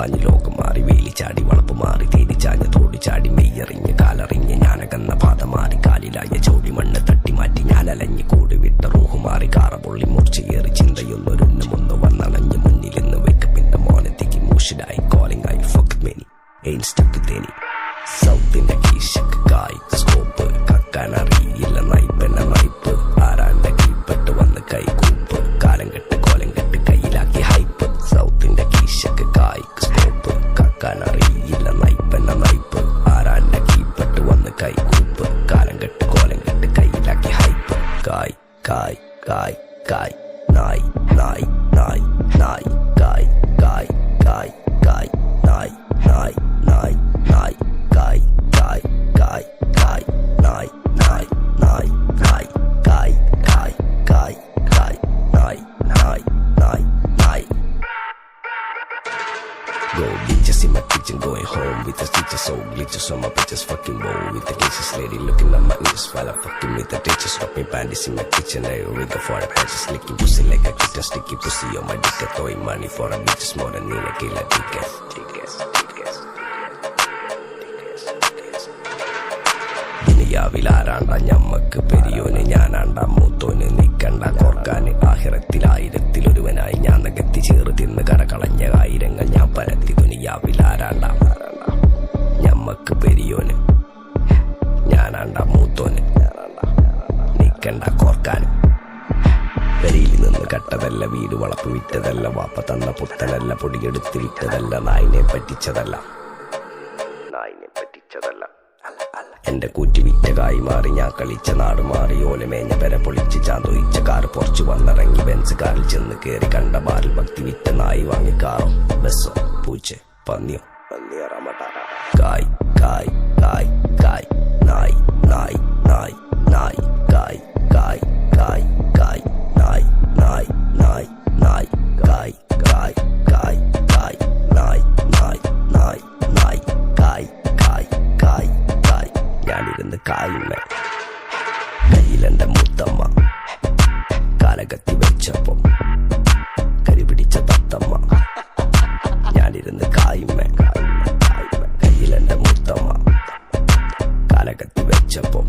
പാഞ്ഞ് ലോകം മാറി വേലി ചാടി വളപ്പ് മാറി തേടി ചാഞ്ഞ തോടി ചാടി മെയ്യറിഞ്ഞ് കാലറിഞ്ഞ് ഞാനകന്ന പാത മാറി കാലിലായ ചോടി മണ്ണ് തട്ടി മാറ്റി ഞാൻ അലഞ്ഞ് കൂടി വിട്ട റൂഹ് മാറി കാറ പൊള്ളി മൂർച്ചയേറി ചിന്തയൊന്നൊരുണ്ണമൊന്ന് വന്നണഞ്ഞ് മുന്നിലിന്ന് വെക്കപ്പിന്റെ മോനത്തേക്ക് മൂഷിലായി കോളിംഗ് ആയി fuck many ain't stuck with any സൗത്തിന്റെ കീശക്ക് കായ് സ്കോപ്പ് കക്കാനറിയില്ല നയിപ്പെന്ന നയിപ്പ് ആരാന്റെ കീപ്പെട്ട് വന്ന് കൈകൂപ്പ് കാലം കെട്ട് കോലം കെട്ട് കയ്യിലാക്കി ഹൈപ്പ് സൗത്തിന്റെ കീശക്ക് കായ് സ്കോപ്പ് കക്കാനറിയില്ല നയിപ്പെന്ന നയിപ്പ് ആരാന്റെ കീപ്പെട്ട് വന്ന് കൈകൂപ്പ് കാലം കെട്ട് കോലം കെട്ട് കയ്യിലാക്കി ഹൈപ്പ് കായ് കായ് കായ് കായ് നായ് നായ് നായ് നായ് കായ് കായ് കായ് കായ് നായ് നായ് നായ് നായ് കായ് കായ് കായ് കായ് നായ് നായ് നായ് നായ് കായ് കായ് കായ് കായ് നായ് നായ് നായ് നായ് Go bitches in my kitchen, going home with the teacher, so glitches on my bitches fucking roll with the cases, lady looking at my ears while I'm fucking with the teachers, dropping panties in my kitchen, I with the for the patches, licking pussy like a kitten, sticky pussy on my dick, throwing money for a bitches more than in a killer ticket. ദുനിയാവിലാരാണ്ട ഞമ്മക്ക് പെരിയോന് ഞാനാണ്ട മൂത്തോന് നിക്കണ്ട കോർക്കാന് ആഹിറത്തിലായിരത്തിലൊരുവനായി ഞാൻ നകത്തി ചേറ് തിന്ന് കരകളഞ്ഞ ആയിരങ്ങൾ ഞാൻ പരത്തി ദുനിയാവിലാരാണ്ട ഞമ്മക്ക് പെരിയോന് ഞാനാണ്ട മൂത്തോന് നിക്കണ്ട കോർക്കാന് പെരിയിൽ നിന്ന് കട്ടതല്ല വീട് വളപ്പ് വിറ്റതല്ല വാപ്പ തന്ന പുത്തനല്ല പൊടിയെടുത്ത് വിറ്റതല്ല നായിനെ പറ്റിച്ചതല്ല എന്റെ കൂറ്റി വിറ്റ കായി മാറി ഞാൻ കളിച്ച നാട് മാറി ഓലമേഞ്ഞ പെര പൊളിച്ച് ചാന്തൊയിച്ച കാറ് പൊറച്ചു വന്നിറങ്ങി ബെൻസ് കാറിൽ ചെന്ന് കേറി കണ്ട ബാറിൽ ഭക്തി വിറ്റ നായി വാങ്ങി കാറോ ബസ്സോ പൂച്ച പന്നിയോ കായ് കായ് കായ് കായ് നായ് നായ് നായ് നായ് കായ് കായ് കായ് കായ് നായ് നായ് നായ് നായ് കായ് കായ് കായ് കായ് നായ് നായ് നായ് നായ് കായ് കായ് കായ് കായ് ഞാനിരുന്ന് കായുമ്മ കയ്യിലെന്റെ മുത്തമ്മ കാലകത്തി വെച്ചപ്പോ കരിപിടിച്ച തത്തമ്മ ഞാനിരുന്ന് കായുമ്മ കയ്യിലെന്റെ മുത്തമ്മ കാലകത്തി വെച്ചപ്പോ